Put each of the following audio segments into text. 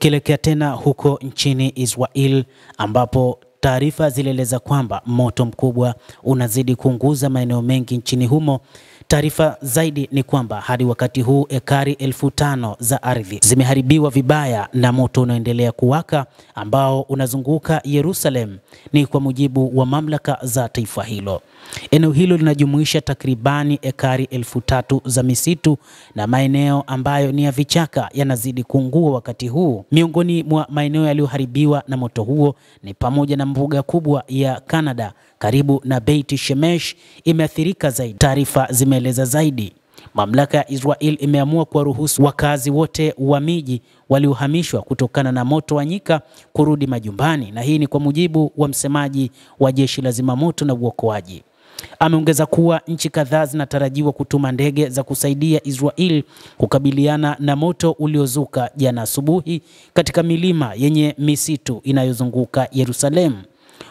Tukielekea tena huko nchini Israel ambapo taarifa zilieleza kwamba moto mkubwa unazidi kuunguza maeneo mengi nchini humo. Taarifa zaidi ni kwamba hadi wakati huu ekari 5,000 za ardhi zimeharibiwa vibaya na moto unaendelea kuwaka ambao unazunguka Yerusalem, ni kwa mujibu wa mamlaka za taifa hilo. Eneo hilo linajumuisha takribani ekari 3,000 za misitu na maeneo ambayo ni ya vichaka yanazidi kuungua wakati huu. Miongoni mwa maeneo yaliyoharibiwa na moto huo ni pamoja na mbuga kubwa ya Canada karibu na Beit Shemesh imeathirika zaidi. Taarifa zimeeleza zaidi, mamlaka ya Israel imeamua kuwaruhusu wakazi wote wa miji waliohamishwa kutokana na moto wa nyika kurudi majumbani, na hii ni kwa mujibu wa msemaji wa jeshi la zimamoto na uokoaji. Ameongeza kuwa nchi kadhaa zinatarajiwa kutuma ndege za kusaidia Israel kukabiliana na moto uliozuka jana asubuhi katika milima yenye misitu inayozunguka Yerusalem.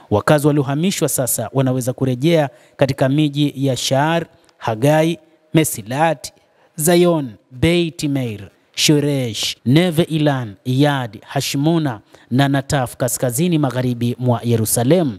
Wakazi waliohamishwa sasa wanaweza kurejea katika miji ya Sha'ar, Hagai, Mesilat, Zion, Beit Meir, Shoresh, Neve Ilan, Yad, Hashmona na Nataf kaskazini magharibi mwa Yerusalem.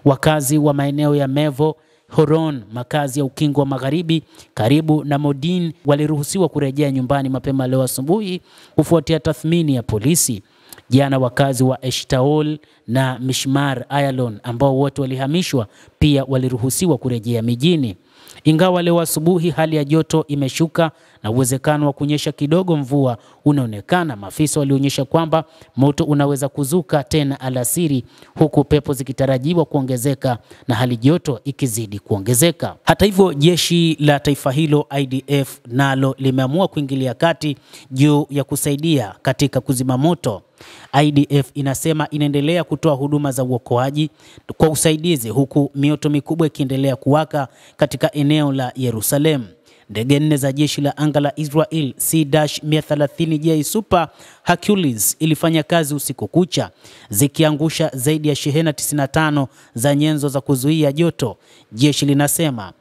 Wakazi wa maeneo ya Mevo, Horon, makazi ya ukingo wa magharibi karibu na Modin waliruhusiwa kurejea nyumbani mapema leo asubuhi kufuatia tathmini ya polisi. Jana wakazi wa Eshtaol na Mishmar Ayalon ambao wote walihamishwa pia waliruhusiwa kurejea mijini. Ingawa leo asubuhi hali ya joto imeshuka na uwezekano wa kunyesha kidogo mvua unaonekana, maafisa walionyesha kwamba moto unaweza kuzuka tena alasiri, huku pepo zikitarajiwa kuongezeka na hali joto ikizidi kuongezeka. Hata hivyo, jeshi la taifa hilo IDF nalo limeamua kuingilia kati juu ya kusaidia katika kuzima moto. IDF inasema inaendelea kutoa huduma za uokoaji kwa usaidizi huku mioto mikubwa ikiendelea kuwaka katika eneo la Yerusalem. Ndege 4 za jeshi la anga la Israel C-130J Super Hercules ilifanya kazi usiku kucha zikiangusha zaidi ya shehena 95 za nyenzo za kuzuia joto. Jeshi linasema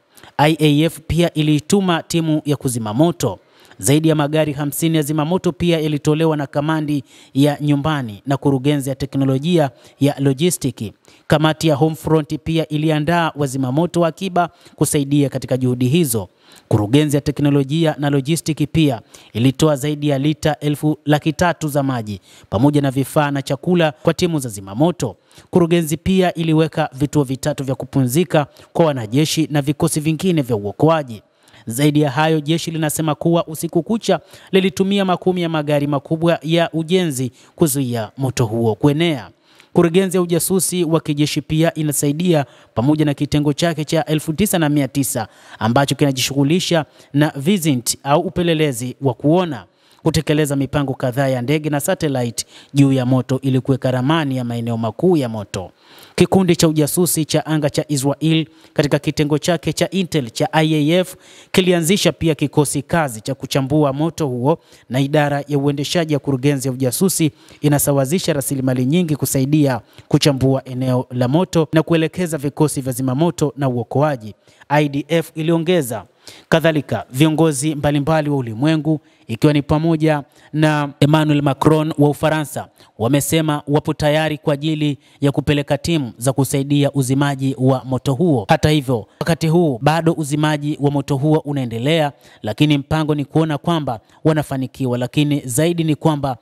IAF pia ilituma timu ya kuzima moto. Zaidi ya magari 50 ya zimamoto pia yalitolewa na kamandi ya nyumbani na kurugenzi ya teknolojia ya logistiki. Kamati ya Homefront pia iliandaa wazimamoto wa akiba kusaidia katika juhudi hizo. Kurugenzi ya teknolojia na logistiki pia ilitoa zaidi ya lita 300,000 za maji pamoja na vifaa na chakula kwa timu za zimamoto. Kurugenzi pia iliweka vituo 3 vya kupumzika kwa wanajeshi na vikosi vingine vya uokoaji. Zaidi ya hayo, jeshi linasema kuwa usiku kucha lilitumia makumi ya magari makubwa ya ujenzi kuzuia moto huo kuenea. Kurugenzi ya ujasusi wa kijeshi pia inasaidia pamoja na kitengo chake cha 9,900 ambacho kinajishughulisha na visit au upelelezi wa kuona, kutekeleza mipango kadhaa ya ndege na satellite juu ya moto ili kuweka ramani ya maeneo makuu ya moto. Kikundi cha ujasusi cha anga cha Israel katika kitengo chake cha Intel cha IAF kilianzisha pia kikosi kazi cha kuchambua moto huo, na idara ya uendeshaji ya kurugenzi ya ujasusi inasawazisha rasilimali nyingi kusaidia kuchambua eneo la moto na kuelekeza vikosi vya zimamoto na uokoaji. IDF iliongeza kadhalika viongozi mbalimbali wa ulimwengu ikiwa ni pamoja na Emmanuel Macron wa Ufaransa wamesema wapo tayari kwa ajili ya kupeleka timu za kusaidia uzimaji wa moto huo. Hata hivyo, wakati huu bado uzimaji wa moto huo unaendelea, lakini mpango ni kuona kwamba wanafanikiwa, lakini zaidi ni kwamba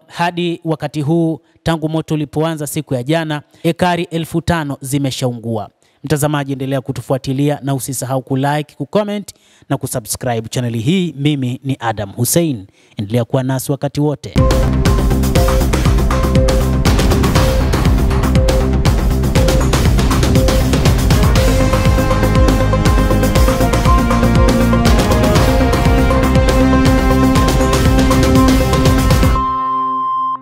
hadi wakati huu tangu moto ulipoanza siku ya jana ekari 5,000 zimeshaungua. Mtazamaji, endelea kutufuatilia na usisahau kulike, kucomment na kusubscribe channel hii. Mimi ni Adam Hussein, endelea kuwa nasi wakati wote.